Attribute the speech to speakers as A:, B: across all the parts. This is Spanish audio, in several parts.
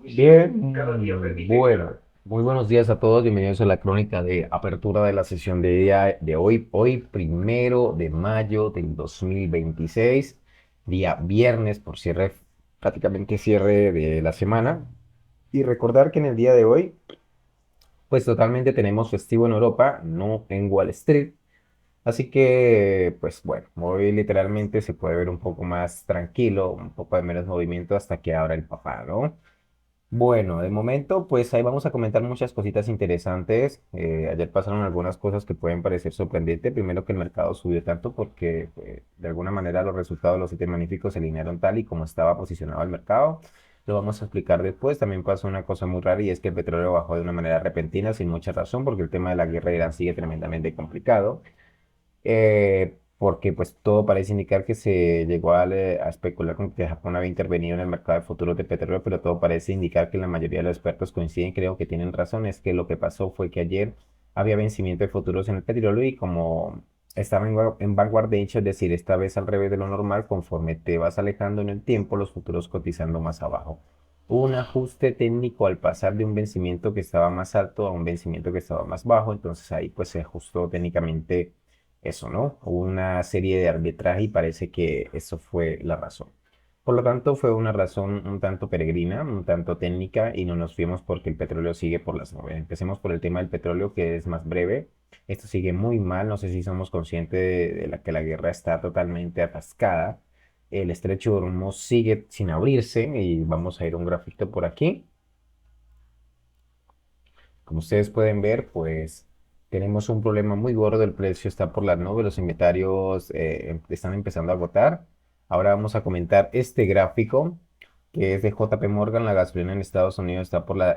A: Bien, bueno, muy buenos días a todos, bienvenidos a la crónica de apertura de la sesión de día de hoy, 1 de mayo del 2026, día viernes por cierre, prácticamente cierre de la semana. Y recordar que en el día de hoy, pues totalmente tenemos festivo en Europa, no en Wall Street. Así que, pues bueno, hoy literalmente se puede ver un poco más tranquilo, un poco de menos movimiento hasta que abra el papá, ¿no? Bueno, de momento, pues ahí vamos a comentar muchas cositas interesantes. Ayer pasaron algunas cosas que pueden parecer sorprendentes. Primero que el mercado subió tanto porque de alguna manera los resultados de los siete magníficos se alinearon tal y como estaba posicionado el mercado. Lo vamos a explicar después. También pasó una cosa muy rara y es que el petróleo bajó de una manera repentina sin mucha razón porque el tema de la guerra de Irán sigue tremendamente complicado, porque pues todo parece indicar que se llegó a especular con que Japón había intervenido en el mercado de futuros de petróleo, pero todo parece indicar que la mayoría de los expertos coinciden, creo que tienen razón, es que lo que pasó fue que ayer había vencimiento de futuros en el petróleo y como estaba en vanguardia, es decir, esta vez al revés de lo normal, conforme te vas alejando en el tiempo, los futuros cotizando más abajo. Hubo un ajuste técnico al pasar de un vencimiento que estaba más alto a un vencimiento que estaba más bajo, entonces ahí pues se ajustó técnicamente eso, ¿no? Hubo una serie de arbitraje y parece que eso fue la razón. Por lo tanto, fue una razón un tanto peregrina, un tanto técnica y no nos fuimos porque el petróleo sigue por las nubes. Empecemos por el tema del petróleo, que es más breve. Esto sigue muy mal, no sé si somos conscientes de que la guerra está totalmente atascada. El estrecho de Hormuz sigue sin abrirse y vamos a ir a un gráfico por aquí. Como ustedes pueden ver, pues tenemos un problema muy gordo, el precio está por las nubes, los inventarios están empezando a agotar. Ahora vamos a comentar este gráfico que es de JP Morgan. La gasolina en Estados Unidos está por la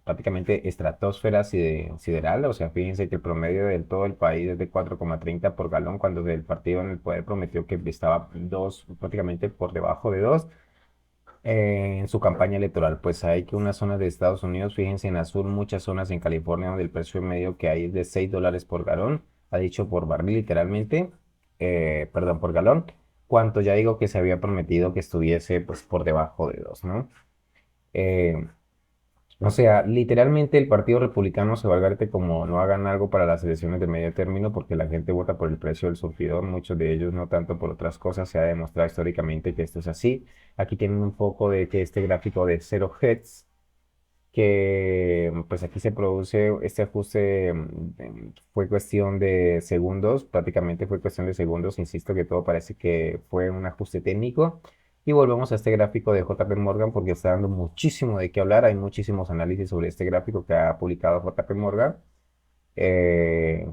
A: prácticamente estratosfera sideral, o sea, fíjense que el promedio de todo el país es de 4,30 por galón, cuando el partido en el poder prometió que estaba prácticamente por debajo de 2 en su campaña electoral. Pues hay que unas zonas de Estados Unidos, fíjense en azul, muchas zonas en California donde el precio medio que hay es de $6 por galón, ha dicho por barril literalmente, perdón, por galón, cuanto ya digo que se había prometido que estuviese pues por debajo de 2, ¿no? Eh, o sea, literalmente el Partido Republicano se va al garete como no hagan algo para las elecciones de medio término porque la gente vota por el precio del surtidor, muchos de ellos no tanto por otras cosas, se ha demostrado históricamente que esto es así. Aquí tienen un poco de que este gráfico de 0 Hz, que pues aquí se produce este ajuste, fue cuestión de segundos, prácticamente fue cuestión de segundos, insisto que todo parece que fue un ajuste técnico. Y volvemos a este gráfico de JP Morgan porque está dando muchísimo de qué hablar, hay muchísimos análisis sobre este gráfico que ha publicado JP Morgan, eh,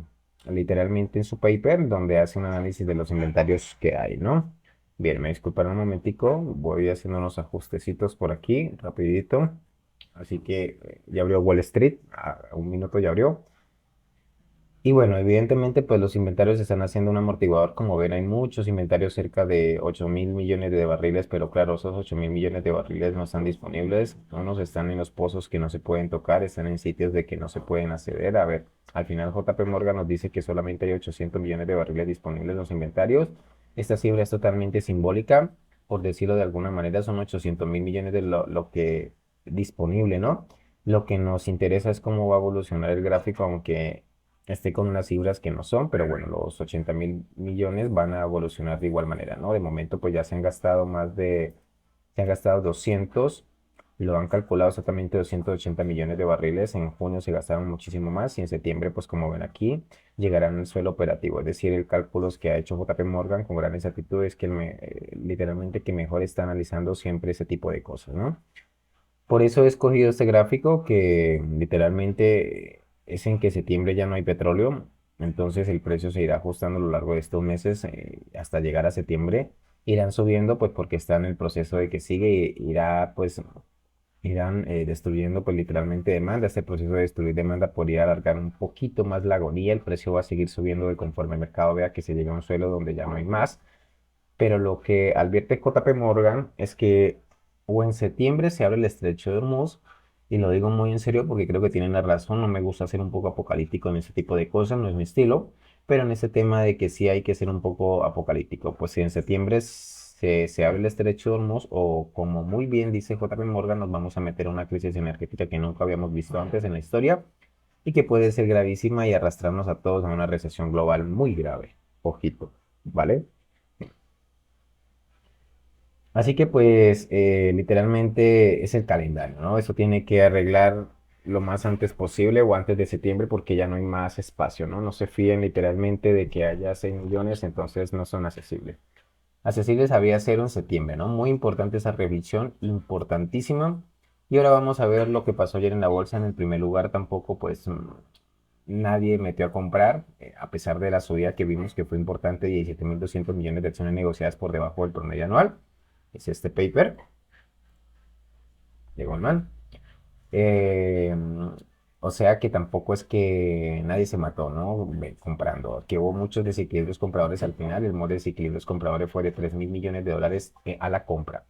A: literalmente en su paper, donde hace un análisis de los inventarios que hay, ¿no? Bien, me disculpan un momentico, voy haciendo unos ajustecitos por aquí, rapidito. Así que ya abrió Wall Street, a un minuto ya abrió. Y bueno, evidentemente pues los inventarios están haciendo un amortiguador. Como ven, hay muchos inventarios, cerca de 8.000 millones de barriles, pero claro, esos 8.000 millones de barriles no están disponibles. Unos están en los pozos que no se pueden tocar, están en sitios de que no se pueden acceder. A ver, al final JP Morgan nos dice que solamente hay 800 millones de barriles disponibles en los inventarios. Esta cifra es totalmente simbólica, por decirlo de alguna manera, son 800.000 millones de lo que disponible, ¿no? Lo que nos interesa es cómo va a evolucionar el gráfico, aunque esté con unas cifras que no son, pero bueno, los 80.000 millones van a evolucionar de igual manera, ¿no? De momento pues ya se han gastado se han gastado 200, lo han calculado exactamente 280 millones de barriles, en junio se gastaron muchísimo más y en septiembre pues como ven aquí llegarán al suelo operativo, es decir, el cálculo que ha hecho JP Morgan con gran exactitud es que literalmente que mejor está analizando siempre ese tipo de cosas, ¿no? Por eso he escogido este gráfico que literalmente es en que septiembre ya no hay petróleo, entonces el precio se irá ajustando a lo largo de estos meses, hasta llegar a septiembre. Irán subiendo pues porque está en el proceso de que sigue, irá pues irán destruyendo pues literalmente demanda. Este proceso de destruir demanda podría alargar un poquito más la agonía, el precio va a seguir subiendo de conforme el mercado vea que se llega a un suelo donde ya no hay más. Pero lo que advierte JP Morgan es que o en septiembre se abre el estrecho de Hormuz, y lo digo muy en serio porque creo que tienen la razón, no me gusta ser un poco apocalíptico en ese tipo de cosas, no es mi estilo, pero en ese tema de que sí hay que ser un poco apocalíptico, pues si en septiembre se abre el estrecho de Hormuz o como muy bien dice JP Morgan, nos vamos a meter en una crisis energética que nunca habíamos visto antes en la historia y que puede ser gravísima y arrastrarnos a todos a una recesión global muy grave. Ojito, ¿vale? Así que pues literalmente es el calendario, ¿no? Eso tiene que arreglar lo más antes posible o antes de septiembre porque ya no hay más espacio, ¿no? No se fíen literalmente de que haya 6 millones, entonces no son accesibles. Accesibles había cero en septiembre, ¿no? Muy importante esa revisión, importantísima. Y ahora vamos a ver lo que pasó ayer en la bolsa. En el primer lugar tampoco pues nadie metió a comprar, a pesar de la subida que vimos que fue importante, 17.200 millones de acciones negociadas por debajo del promedio anual. Es este paper de Goldman. Eh, o sea que tampoco es que nadie se mató, ¿no? Comprando. Que hubo muchos desequilibrios compradores al final. El modo de desequilibrios compradores fue de 3.000 millones de dólares a la compra.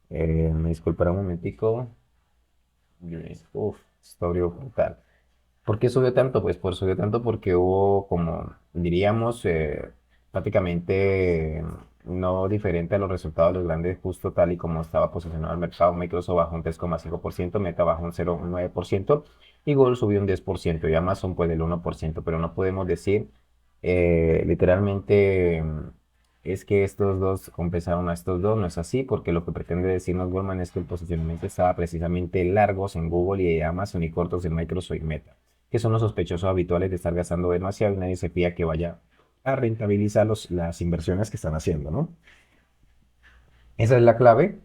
A: Me disculpará un momentico. Uf, historia brutal. ¿Por qué subió tanto? Pues subió tanto porque hubo, como diríamos, prácticamente no diferente a los resultados de los grandes, justo tal y como estaba posicionado el mercado. Microsoft bajó un 3,5%, Meta bajó un 0,9% y Google subió un 10% y Amazon pues del 1%, pero no podemos decir literalmente es que estos dos compensaron a estos dos, no es así, porque lo que pretende decirnos Goldman es que el posicionamiento estaba precisamente largos en Google y Amazon y cortos en Microsoft y Meta, que son los sospechosos habituales de estar gastando demasiado y nadie se fía que vaya a rentabilizar las inversiones que están haciendo, ¿no? Esa es la clave.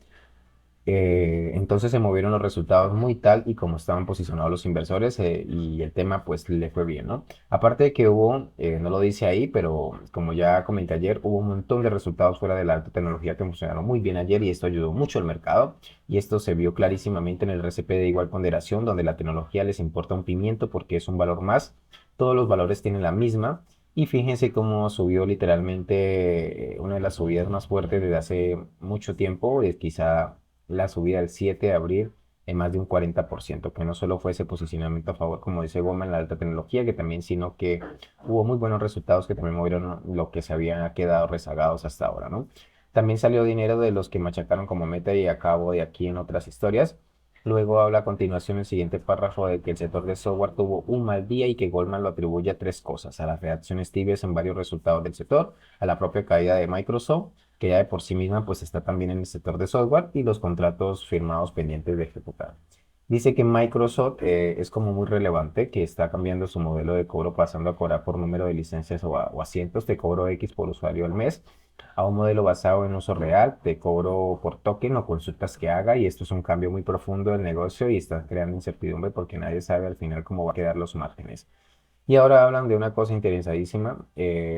A: Entonces se movieron los resultados muy tal y como estaban posicionados los inversores y el tema pues le fue bien, ¿no? Aparte de que hubo, no lo dice ahí, pero como ya comenté ayer, hubo un montón de resultados fuera de la alta tecnología que funcionaron muy bien ayer y esto ayudó mucho al mercado y esto se vio clarísimamente en el RCP de igual ponderación donde la tecnología les importa un pimiento porque es un valor más, todos los valores tienen la misma. Y fíjense cómo subió literalmente una de las subidas más fuertes desde hace mucho tiempo, es quizá la subida del 7 de abril en más de un 40%, que no solo fue ese posicionamiento a favor, como dice Goma, en la alta tecnología, que también, sino que hubo muy buenos resultados que también movieron lo que se habían quedado rezagados hasta ahora, ¿no? También salió dinero de los que machacaron como Meta y acabo de aquí en otras historias. Luego habla a continuación el siguiente párrafo de que el sector de software tuvo un mal día y que Goldman lo atribuye a tres cosas: a las reacciones tibias en varios resultados del sector, a la propia caída de Microsoft, que ya de por sí misma pues está también en el sector de software, y los contratos firmados pendientes de ejecutar. Dice que Microsoft es como muy relevante, que está cambiando su modelo de cobro pasando a cobrar por número de licencias o asientos, te cobro X por usuario al mes, a un modelo basado en uso real, te cobro por token o consultas que haga, y esto es un cambio muy profundo del negocio y está creando incertidumbre porque nadie sabe al final cómo va a quedar los márgenes. Y ahora hablan de una cosa interesadísima,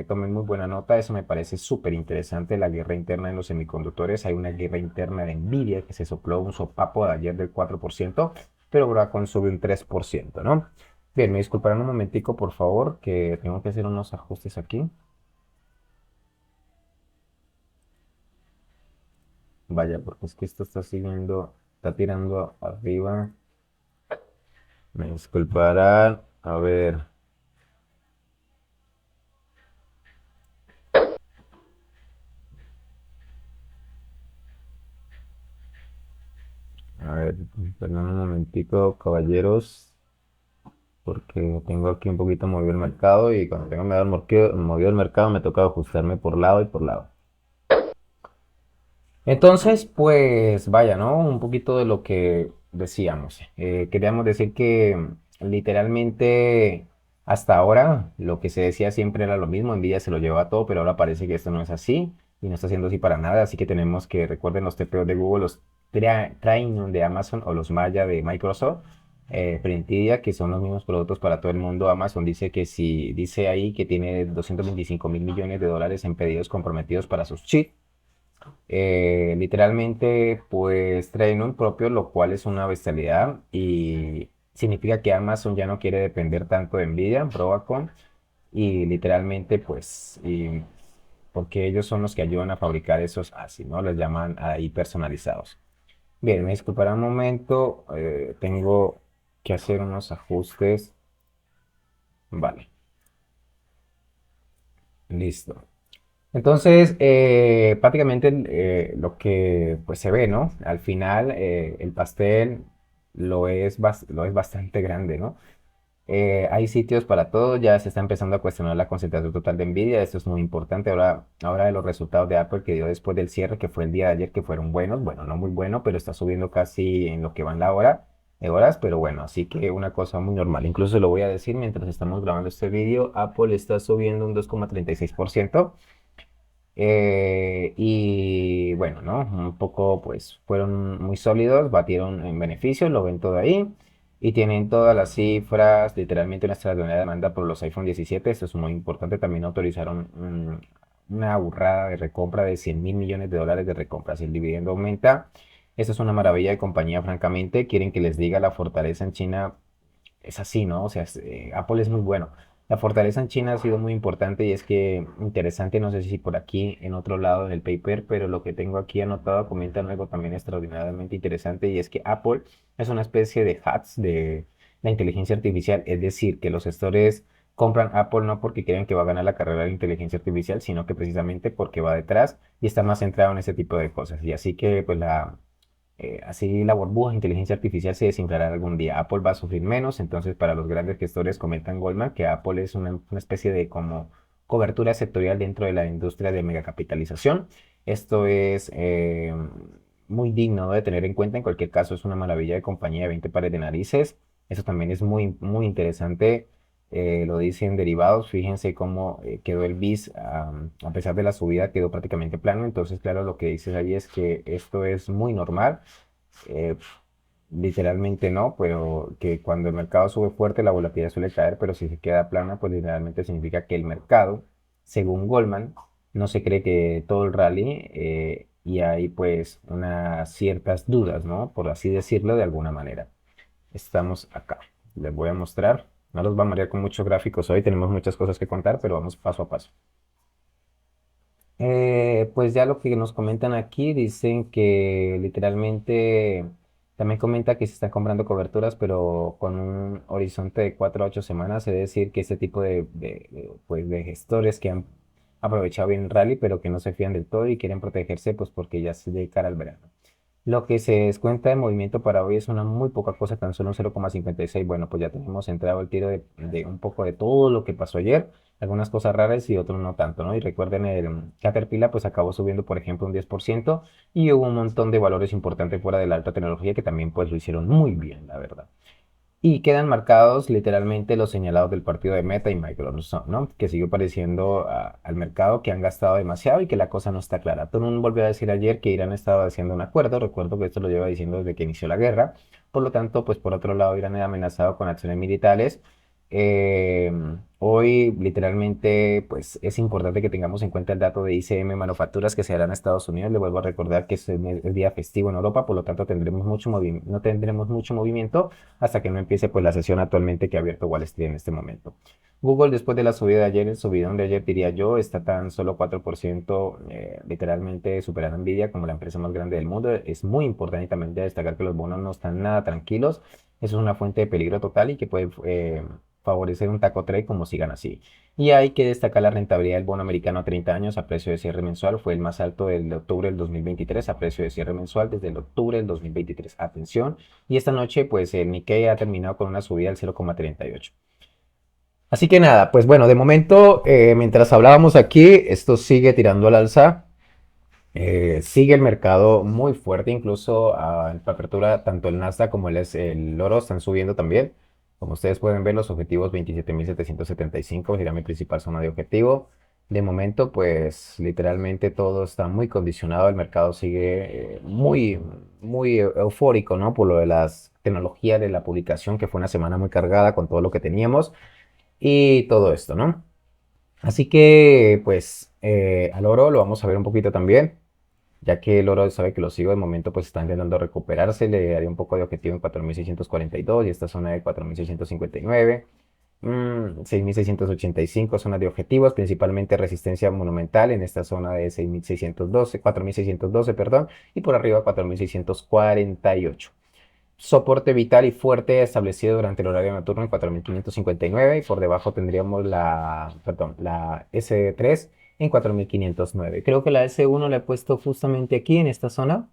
A: tomen muy buena nota, eso me parece súper interesante, la guerra interna en los semiconductores. Hay una guerra interna de Nvidia que se sopló un sopapo de ayer del 4%, pero Broadcom sube un 3%, ¿no? Bien, me disculparán un momentico, por favor, que tengo que hacer unos ajustes aquí. Vaya, porque es que esto está siguiendo, está tirando arriba. Me disculparán. A ver, a ver, perdón un momentico, caballeros, porque tengo aquí un poquito movido el mercado y cuando tengo movido el mercado me toca ajustarme por lado y por lado. Entonces, pues vaya, ¿no? Un poquito de lo que decíamos. Queríamos decir que literalmente hasta ahora lo que se decía siempre era lo mismo, Nvidia se lo llevaba todo, pero ahora parece que esto no es así y no está siendo así para nada, así que tenemos que, recuerden los TPOs de Google, los Trainium de Amazon o los Maya de Microsoft, pero Nvidia, que son los mismos productos para todo el mundo. Amazon dice que si dice ahí que tiene 225.000 millones de dólares en pedidos comprometidos para sus chips, literalmente pues traen un propio, lo cual es una bestialidad y significa que Amazon ya no quiere depender tanto de Nvidia, Broadcom, y literalmente pues porque ellos son los que ayudan a fabricar esos ASIC, ¿no? Les llaman ahí personalizados. Bien, me disculpará un momento, tengo que hacer unos ajustes. Vale, listo. Entonces, prácticamente lo que pues se ve, ¿no? Al final el pastel lo es bastante grande, ¿no? Hay sitios para todo, ya se está empezando a cuestionar la concentración total de Nvidia, esto es muy importante. Ahora de los resultados de Apple que dio después del cierre, que fue el día de ayer, que fueron buenos, bueno, no muy bueno, pero está subiendo casi en lo que va en la hora, de horas, pero bueno, así que una cosa muy normal. Incluso lo voy a decir mientras estamos grabando este vídeo, Apple está subiendo un 2,36%. Y bueno, ¿no? Un poco, pues, fueron muy sólidos, batieron en beneficios, lo ven todo ahí. Y tienen todas las cifras, literalmente una extraordinaria demanda por los iPhone 17. Esto es muy importante. También autorizaron una burrada de recompra de 100.000 millones de dólares de recompra. Si el dividendo aumenta, esto es una maravilla de compañía, francamente. Quieren que les diga la fortaleza en China es así, ¿no? O sea, Apple es muy bueno. La fortaleza en China ha sido muy importante y es que interesante, no sé si por aquí en otro lado en el paper, pero lo que tengo aquí anotado comenta algo también extraordinariamente interesante y es que Apple es una especie de hacks de la inteligencia artificial, es decir, que los gestores compran Apple no porque crean que va a ganar la carrera de inteligencia artificial, sino que precisamente porque va detrás y está más centrado en ese tipo de cosas. Y así que pues así la burbuja de inteligencia artificial se desinflará algún día. Apple va a sufrir menos, entonces para los grandes gestores comentan Goldman que Apple es una especie de como cobertura sectorial dentro de la industria de megacapitalización. Esto es muy digno de tener en cuenta. En cualquier caso, es una maravilla de compañía de 20 pares de narices. Eso también es muy, muy interesante. Lo dicen derivados. Fíjense cómo quedó el BIS, a pesar de la subida, quedó prácticamente plano. Entonces, claro, lo que dices ahí es que esto es muy normal. Eh, Literalmente no, pero que cuando el mercado sube fuerte la volatilidad suele caer, pero si se queda plana, pues literalmente significa que el mercado, según Goldman, no se cree que todo el rally y hay pues unas ciertas dudas, ¿no? Por así decirlo de alguna manera. Estamos acá. Les voy a mostrar. No los va a marear con muchos gráficos hoy, tenemos muchas cosas que contar, pero vamos paso a paso. Pues ya lo que nos comentan aquí, dicen que literalmente también comenta que se están comprando coberturas, pero con un horizonte de 4 a 8 semanas, es decir, que este tipo pues, de gestores que han aprovechado bien el rally, pero que no se fían del todo y quieren protegerse, pues porque ya se de cara al verano. Lo que se descuenta de movimiento para hoy es una muy poca cosa, tan solo un 0,56. Bueno, pues ya tenemos entrado el tiro de un poco de todo lo que pasó ayer, algunas cosas raras y otros no tanto, ¿no? Y recuerden, el Caterpillar pues acabó subiendo, por ejemplo, un 10% y hubo un montón de valores importantes fuera de la alta tecnología que también pues lo hicieron muy bien, la verdad. Y quedan marcados literalmente los señalados del partido de Meta y Microsoft, ¿no? Que siguió pareciendo al mercado que han gastado demasiado y que la cosa no está clara. Trump volvió a decir ayer que Irán estaba haciendo un acuerdo. Recuerdo que esto lo lleva diciendo desde que inició la guerra. Por lo tanto, pues por otro lado, Irán ha amenazado con acciones militares. Eh, Hoy, literalmente, pues es importante que tengamos en cuenta el dato de ICM Manufacturas que se hará en Estados Unidos. Le vuelvo a recordar que es día festivo en Europa, por lo tanto tendremos no tendremos mucho movimiento hasta que no empiece pues la sesión actualmente que ha abierto Wall Street en este momento. Google después de la subida de ayer, el subidón de ayer diría yo, está tan solo 4% literalmente superando a Nvidia como la empresa más grande del mundo. Es muy importante también destacar que los bonos no están nada tranquilos. Eso es una fuente de peligro total y que puede favorecer un taco trade como sigan así. Y hay que destacar la rentabilidad del bono americano a 30 años a precio de cierre mensual. Fue el más alto del de octubre del 2023 a precio de cierre mensual desde el octubre del 2023. Atención. Y esta noche, pues el Nikkei ha terminado con una subida del 0,38. Así que nada, pues bueno, de momento, mientras hablábamos aquí, esto sigue tirando al alza. Sigue el mercado muy fuerte, incluso en la apertura, tanto el Nasdaq como el oro están subiendo también. Como ustedes pueden ver, los objetivos 27.775 sería mi principal zona de objetivo. De momento, pues literalmente todo está muy condicionado. El mercado sigue muy, muy eufórico, ¿no? Por lo de las tecnologías de la publicación, que fue una semana muy cargada con todo lo que teníamos y todo esto, ¿no? Así que, pues, al oro lo vamos a ver un poquito también ya que el oro sabe que lo sigo de momento, pues está intentando recuperarse, le daría un poco de objetivo en 4.642 y esta zona de 4.659, 6.685 zonas de objetivos, principalmente resistencia monumental en esta zona de 6.612, 4.612, perdón, y por arriba 4.648. Soporte vital y fuerte establecido durante el horario nocturno en 4.559 y por debajo tendríamos la S3 en 4.509. Creo que la S1 la he puesto justamente aquí en esta zona.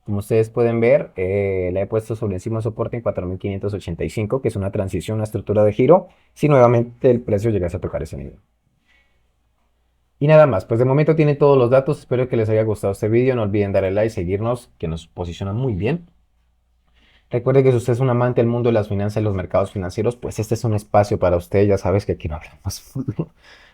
A: Como ustedes pueden ver, la he puesto sobre encima de soporte en 4.585, que es una transición, una estructura de giro, si nuevamente el precio llegase a tocar ese nivel. Y nada más, pues de momento tienen todos los datos, espero que les haya gustado este vídeo, no olviden darle like, seguirnos, que nos posiciona muy bien. Recuerde que si usted es un amante del mundo de las finanzas y los mercados financieros, pues este es un espacio para usted. Ya sabes que aquí no hablamos,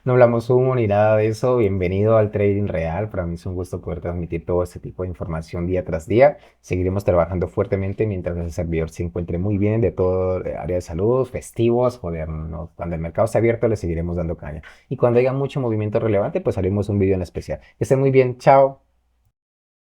A: no hablamos humo ni nada de eso. Bienvenido al trading real. Para mí es un gusto poder transmitir todo este tipo de información día tras día. Seguiremos trabajando fuertemente mientras el servidor se encuentre muy bien de todo el área de salud, festivos, joder, no, cuando el mercado esté abierto le seguiremos dando caña. Y cuando haya mucho movimiento relevante, pues haremos un vídeo en especial. Que esté muy bien, chao.